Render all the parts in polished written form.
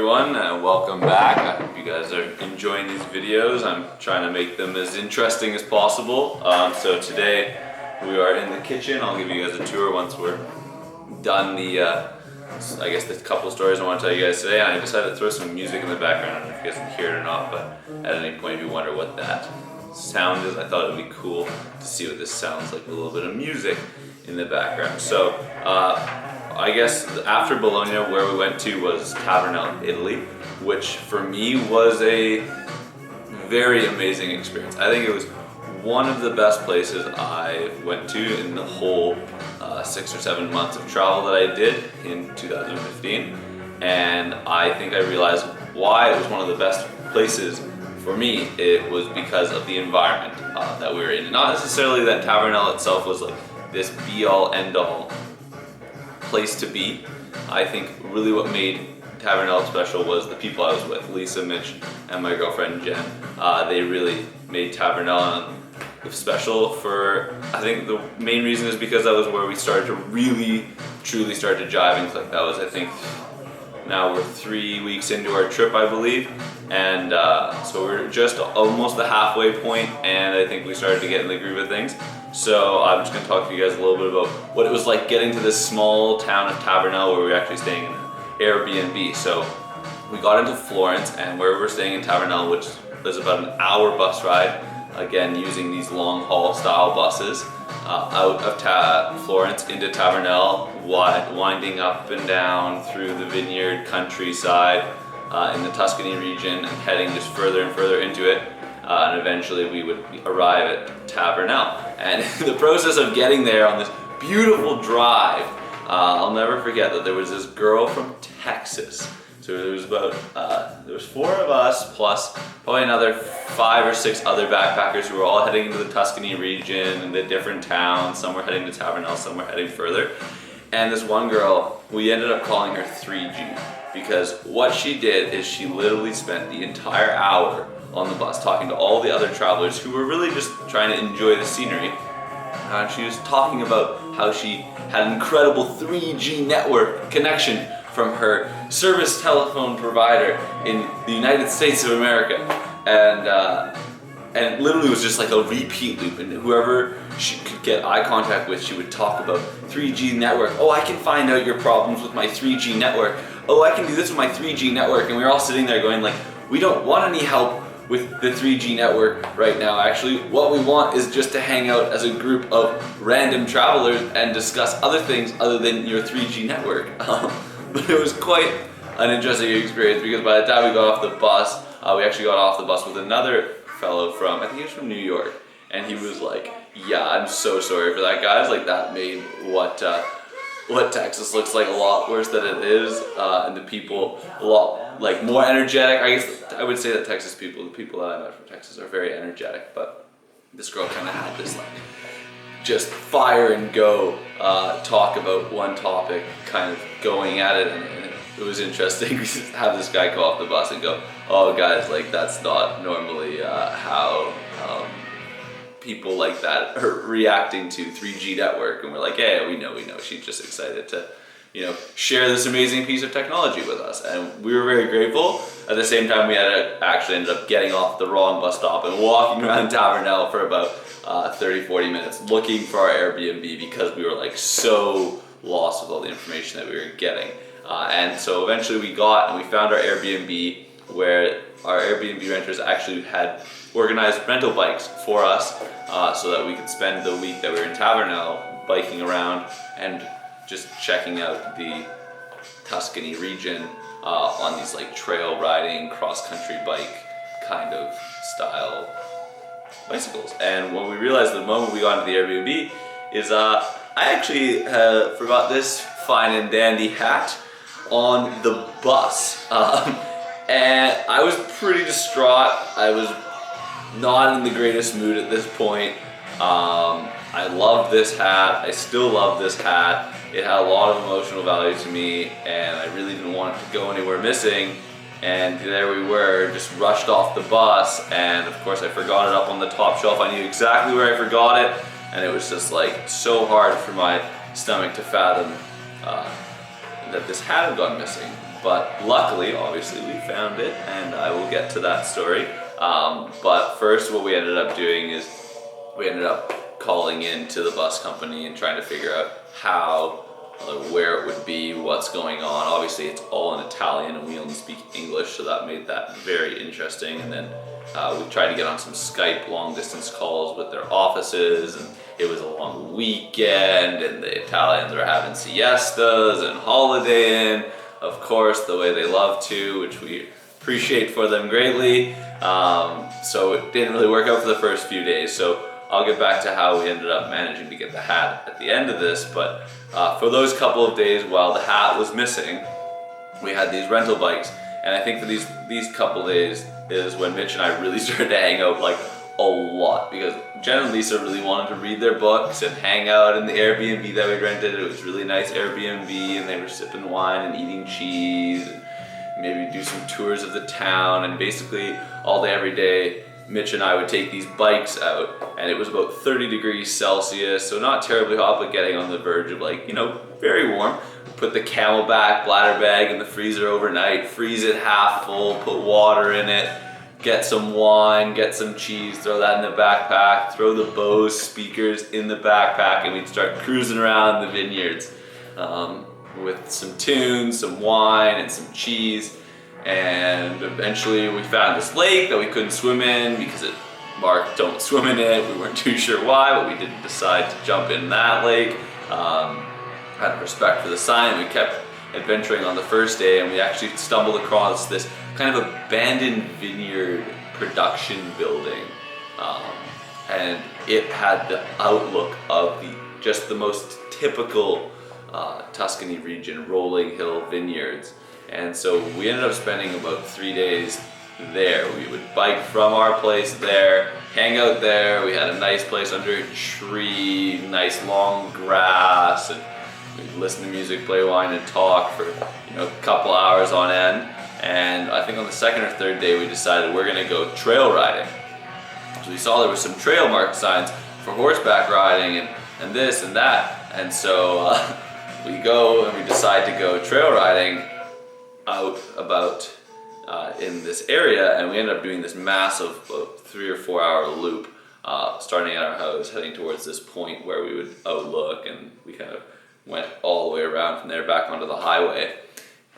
everyone, and welcome back. I hope you guys are enjoying these videos. I'm trying to make them as interesting as possible. So today we are in the kitchen. I'll give you guys a tour once we're done I guess the couple stories I want to tell you guys today. And I decided to throw some music in the background. I don't know if you guys can hear it or not, but at any point if you wonder what that sound is, I thought it would be cool to see what this sounds like, a little bit of music in the background. So I guess after Bologna, where we went to was Tavernelle, Italy, which for me was a very amazing experience. I think it was one of the best places I went to in the whole 6 or 7 months of travel that I did in 2015. And I think I realized why it was one of the best places for me. It was because of the environment that we were in. Not necessarily that Tavernelle itself was like this be-all, end-all place to be. I think really what made Tavernelle special was the people I was with, Lisa, Mitch, and my girlfriend Jen. They really made Tavernelle special for, I think the main reason is because that was where we started to really, truly start to jive and click. That was, I think, now we're 3 weeks into our trip, I believe. And so we're just almost the halfway point, and I think we started to get in the groove of things. So I'm just gonna talk to you guys a little bit about what it was like getting to this small town of Tavernelle where we were actually staying in an Airbnb. So we got into Florence, and where we were staying in Tavernelle, which was about an hour bus ride, again using these long haul style buses, out of Florence into Tavernelle, winding up and down through the vineyard countryside in the Tuscany region and heading just further and further into it. And eventually we would arrive at Tavernelle. And in the process of getting there on this beautiful drive, I'll never forget that there was this girl from Texas. So there was 4 of us plus probably another 5 or 6 other backpackers who were all heading into the Tuscany region and the different towns. Some were heading to Tavernelle, some were heading further. And this one girl, we ended up calling her 3G, because what she did is she literally spent the entire hour on the bus talking to all the other travelers who were really just trying to enjoy the scenery. And she was talking about how she had an incredible 3G network connection from her service telephone provider in the United States of America. And it literally was just like a repeat loop, and whoever she could get eye contact with, she would talk about 3G network. Oh, I can find out your problems with my 3G network. Oh, I can do this with my 3G network. And we were all sitting there going like, we don't want any help with the 3G network right now. Actually, what we want is just to hang out as a group of random travelers and discuss other things other than your 3G network. But it was quite an interesting experience, because by the time we got off the bus, we actually got off the bus with another fellow from, I think he was from New York, and he was like, yeah, I'm so sorry for that, guys. Like, that made what Texas looks like a lot worse than it is, and the people a lot like more energetic. I guess I would say that the people that I met from Texas are very energetic, but this girl kind of had this like just fire and go talk about one topic, kind of going at it, and it was interesting to have this guy go off the bus and go, oh guys, like that's not normally how people like that are reacting to 3G network. And we're like, yeah, we know, she's just excited to, share this amazing piece of technology with us. And we were very grateful. At the same time, we had actually ended up getting off the wrong bus stop and walking around Tavernelle for about 30-40 minutes looking for our Airbnb, because we were like so lost with all the information that we were getting. And so eventually we found our Airbnb, where our Airbnb renters actually had organized rental bikes for us, so that we could spend the week that we were in Tavernelle biking around and just checking out the Tuscany region on these like trail riding, cross-country bike kind of style bicycles. And what we realized the moment we got into the Airbnb is I actually forgot this fine and dandy hat on the bus. And I was pretty distraught. I was not in the greatest mood at this point. I loved this hat. I still love this hat. It had a lot of emotional value to me, and I really didn't want it to go anywhere missing. And there we were, just rushed off the bus, and of course I forgot it up on the top shelf. I knew exactly where I forgot it, and it was just like so hard for my stomach to fathom that this hat had gone missing. But luckily, obviously, we found it, and I will get to that story. But first, what we ended up doing is we ended up calling in to the bus company and trying to figure out how, where it would be, what's going on. Obviously, it's all in Italian, and we only speak English, so that made that very interesting. And then we tried to get on some Skype long-distance calls with their offices, and it was a long weekend, and the Italians were having siestas and holidaying, of course, the way they love to, which we appreciate for them greatly. So it didn't really work out for the first few days. So I'll get back to how we ended up managing to get the hat at the end of this. But for those couple of days while the hat was missing, we had these rental bikes. And I think for these couple days is when Mitch and I really started to hang out like a lot, because Jen and Lisa really wanted to read their books and hang out in the Airbnb that we rented. It was really nice Airbnb, and they were sipping wine and eating cheese and maybe do some tours of the town. And basically all day, every day, Mitch and I would take these bikes out, and it was about 30 degrees Celsius, so not terribly hot, but getting on the verge of like, very warm. Put the Camelback bladder bag in the freezer overnight, freeze it half full, put water in it, get some wine, get some cheese, throw that in the backpack, throw the Bose speakers in the backpack, and we'd start cruising around the vineyards with some tunes, some wine, and some cheese. And eventually we found this lake that we couldn't swim in because it marked don't swim in it. We weren't too sure why, but we didn't decide to jump in that lake. Had respect for the sign. We kept adventuring on the first day, and we actually stumbled across this kind of abandoned vineyard production building, and it had the outlook of just the most typical Tuscany region, rolling hill vineyards. And so we ended up spending about 3 days there. We would bike from our place there, hang out there. We had a nice place under a tree, nice long grass, and we'd listen to music, play wine, and talk for a couple hours on end. And I think on the second or third day we decided we're gonna go trail riding. So we saw there were some trail mark signs for horseback riding and this and that. And so we go and we decide to go trail riding out about in this area, and we ended up doing this massive 3 or 4 hour loop, starting at our house, heading towards this point where we would outlook, and we kind of went all the way around from there back onto the highway.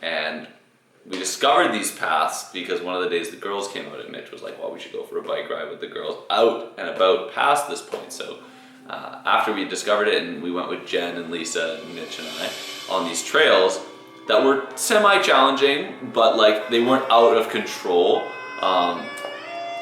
And we discovered these paths because one of the days the girls came out, and Mitch was like, well, we should go for a bike ride with the girls out and about past this point. So after we discovered it, and we went with Jen and Lisa and Mitch and I on these trails that were semi-challenging, but like they weren't out of control.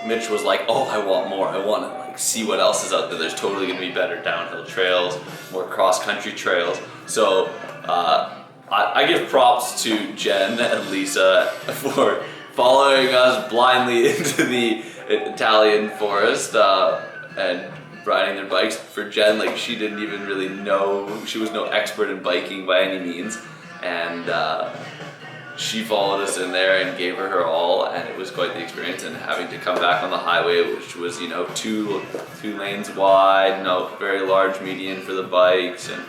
Mitch was like, oh, I want more. I want to like see what else is out there. There's totally gonna be better downhill trails, more cross-country trails. So I give props to Jen and Lisa for following us blindly into the Italian forest and riding their bikes. For Jen, like, she didn't even really know, she was no expert in biking by any means, and she followed us in there and gave her all, and it was quite the experience. And having to come back on the highway, which was two lanes wide, no very large median for the bikes, and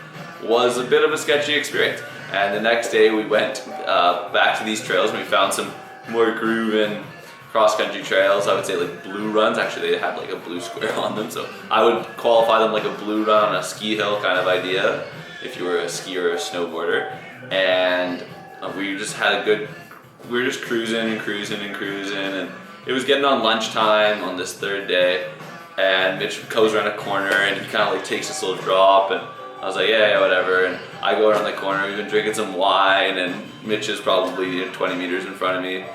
was a bit of a sketchy experience. And the next day we went back to these trails, and we found some more grooving cross-country trails. I would say like blue runs. Actually, they had like a blue square on them, so I would qualify them like a blue run on a ski hill kind of idea if you were a skier or a snowboarder. And we just had we were just cruising, and it was getting on lunchtime on this third day, and Mitch goes around a corner, and he kind of like takes this little drop, and I was like, yeah, whatever. And I go around the corner, we've been drinking some wine, and Mitch is probably 20 meters in front of me.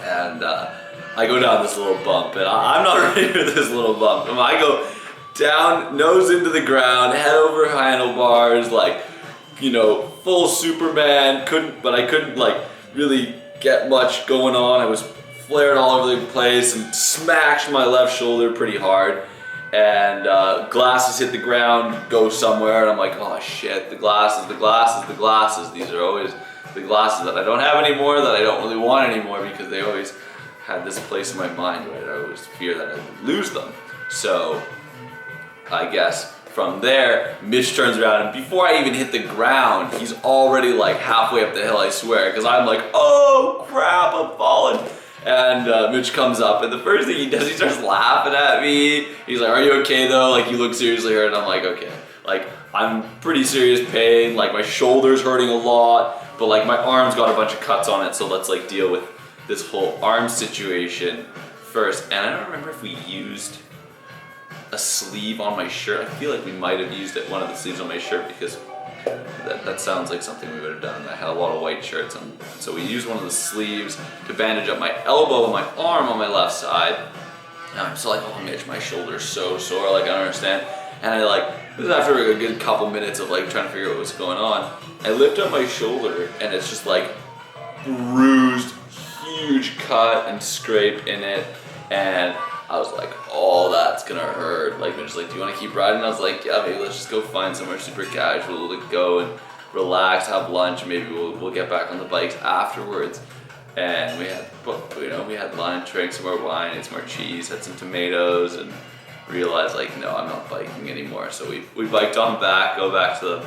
And I go down this little bump, and I'm not ready for this little bump. And I go down, nose into the ground, head over handlebars, like, full Superman. I couldn't like really get much going on. I was flaring all over the place and smashed my left shoulder pretty hard. And glasses hit the ground, go somewhere, and I'm like, oh shit, the glasses. These are always the glasses that I don't have anymore, that I don't really want anymore, because they always had this place in my mind where I always fear that I would lose them. So I guess From there, Mitch turns around, and before I even hit the ground, he's already like halfway up the hill, I swear, because I'm like, oh crap, I'm falling. And Mitch comes up, and the first thing he does, he starts laughing at me. He's like, are you okay though? Like, you look seriously hurt. And I'm like, okay. Like, I'm pretty serious pain, like my shoulder's hurting a lot, but like my arm's got a bunch of cuts on it, so let's like deal with this whole arm situation first. And I don't remember if we used a sleeve on my shirt. I feel like we might have used one of the sleeves on my shirt, because that sounds like something we would have done. I had a lot of white shirts, and so we used one of the sleeves to bandage up my elbow and my arm on my left side. And I'm still like, oh Mitch, my shoulder's so sore, like I don't understand. And I like, this is after a good couple minutes of like trying to figure out what's going on. I lift up my shoulder, and it's just like bruised, huge cut and scrape in it. And I was like, oh, that's gonna hurt. Like, Mitch's like, do you wanna keep riding? I was like, yeah, maybe let's just go find somewhere super casual to go and relax, have lunch, maybe we'll get back on the bikes afterwards. And we had lunch, drank some more wine, ate some more cheese, had some tomatoes, and realized like, no, I'm not biking anymore. So we biked on back, go back to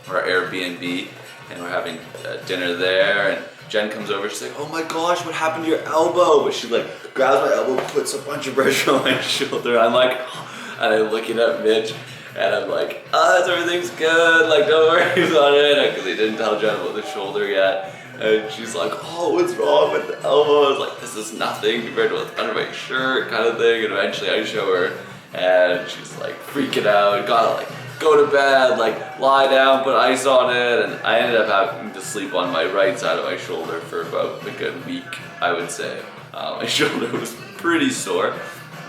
our Airbnb, and we're having dinner there. And Jen comes over, she's like, oh my gosh, what happened to your elbow? But she like grabs my elbow, puts a bunch of pressure on my shoulder. I'm like, oh. And I'm looking at Mitch, and I'm like, everything's good, like don't worry about it, because they didn't tell Jen about the shoulder yet. And she's like, oh, what's wrong with the elbow? I was like, this is nothing compared to what's under my shirt, kind of thing. And eventually I show her, and she's like freaking out, gotta like go to bed, like lie down, put ice on it. And I ended up having to sleep on my right side of my shoulder for about a good week, I would say. My shoulder was pretty sore.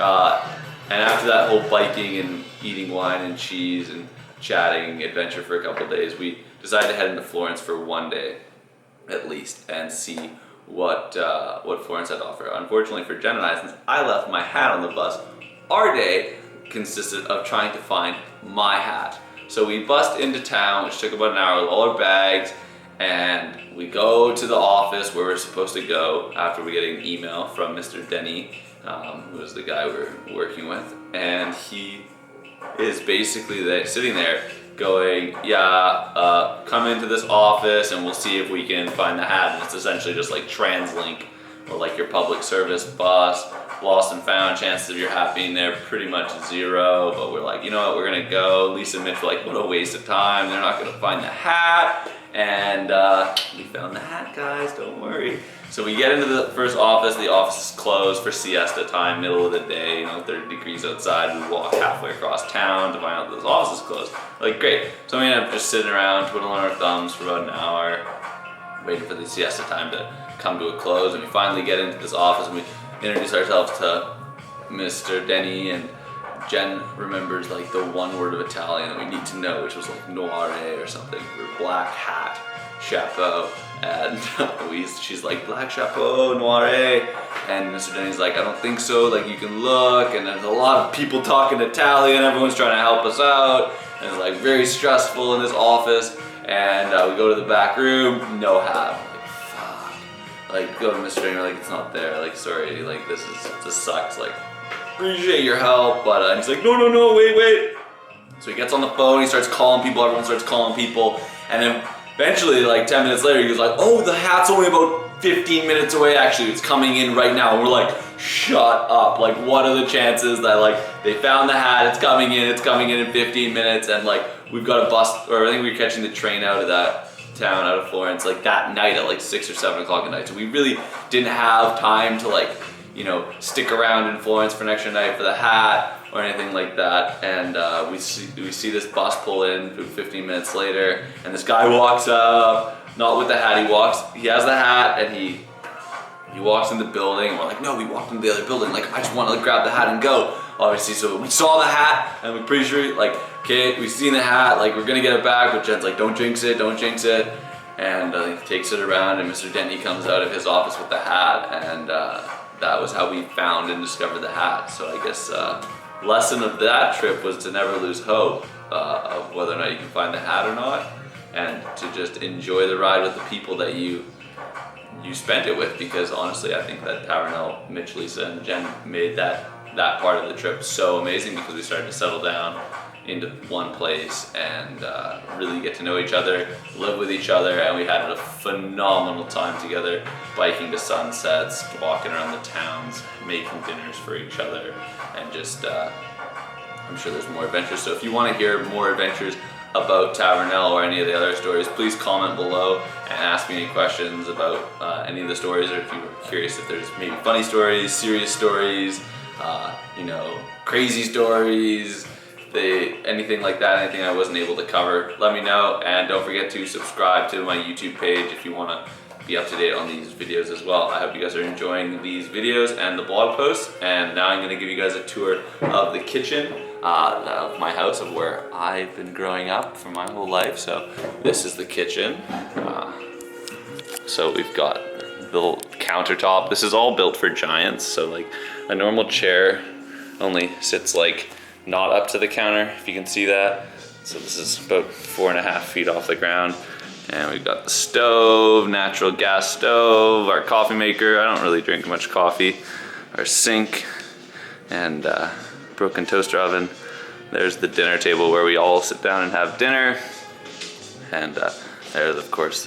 And after that whole biking and eating wine and cheese and chatting adventure for a couple of days, we decided to head into Florence for one day at least and see what Florence had to offer. Unfortunately for Jen and I, since I left my hat on the bus, our day consisted of trying to find my hat. So we bussed into town, which took about an hour with all our bags, and we go to the office where we're supposed to go after we get an email from Mr. Denny, who is the guy we're working with, and he is basically sitting there going, yeah, come into this office and we'll see if we can find the hat. And it's essentially just like TransLink, or like your public service bus, lost and found, chances of your hat being there pretty much zero. But we're like, you know what, we're gonna go. Lisa and Mitch were like, what a waste of time, they're not gonna find the hat. And we found the hat, guys, don't worry. So we get into the first office, the office is closed for siesta time, middle of the day, 30 degrees outside. We walk halfway across town to find out that this office is closed. Like, great. So we end up just sitting around, twiddling our thumbs for about an hour, waiting for the siesta time to come to a close. And we finally get into this office, and we introduce ourselves to Mr. Denny, and Jen remembers like the one word of Italian that we need to know, which was like noire or something, or black hat, chapeau. And she's like, black chapeau, noire. And Mr. Denny's like, I don't think so, like you can look. And there's a lot of people talking Italian, everyone's trying to help us out. And it's like very stressful in this office. And we go to the back room, no hat. I'm like, fuck. Like, go to Mr. Denny, like, it's not there, like, sorry, like, this sucks, like, appreciate your help. But he's like, no, wait. So he gets on the phone, he starts calling people, everyone starts calling people. And then eventually, like 10 minutes later, he was like, oh, the hat's only about 15 minutes away, actually, it's coming in right now. And we're like, shut up, like what are the chances that like they found the hat, it's coming in 15 minutes, and like we've got a bus, or I think we were catching the train out of that town, out of Florence, like that night at like 6 or 7 o'clock at night. So we really didn't have time to like, stick around in Florence for an extra night for the hat or anything like that. And we see this bus pull in 15 minutes later, and this guy walks up, not with the hat, he has the hat, and he walks in the building, and we're like, no, we walked into the other building, like I just want to grab the hat and go, obviously. So we saw the hat, and we're pretty sure, like, okay, we've seen the hat, like we're gonna get it back, but Jen's like, don't jinx it. And he takes it around, and Mr. Denny comes out of his office with the hat, and that was how we found and discovered the hat. So I guess lesson of that trip was to never lose hope of whether or not you can find the hat or not, and to just enjoy the ride with the people that you spent it with, because honestly I think that Tavernelle, Mitch, Lisa, and Jen made that part of the trip so amazing, because we started to settle down into one place and really get to know each other, live with each other, and we had a phenomenal time together, biking to sunsets, walking around the towns, making dinners for each other, and just I'm sure there's more adventures. So if you want to hear more adventures about Tavernelle or any of the other stories, please comment below and ask me any questions about any of the stories, or if you're curious if there's maybe funny stories, serious stories, you know, crazy stories, anything like that, anything I wasn't able to cover, let me know. And don't forget to subscribe to my YouTube page if you want to be up to date on these videos as well. I hope you guys are enjoying these videos and the blog posts. And now I'm going to give you guys a tour of the kitchen of my house, of where I've been growing up for my whole life. So this is the kitchen. So we've got the little countertop. This is all built for giants. So like a normal chair only sits like not up to the counter, if you can see that. So this is about 4.5 feet off the ground. And we've got the stove, natural gas stove, our coffee maker. I don't really drink much coffee. Our sink, and broken toaster oven. There's the dinner table where we all sit down and have dinner. And there's of course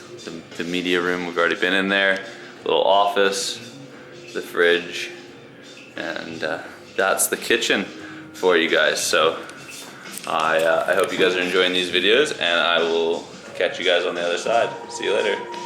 the media room. We've already been in there. Little office, the fridge, and that's the kitchen for you guys. So I hope you guys are enjoying these videos, and I will catch you guys on the other side. See you later.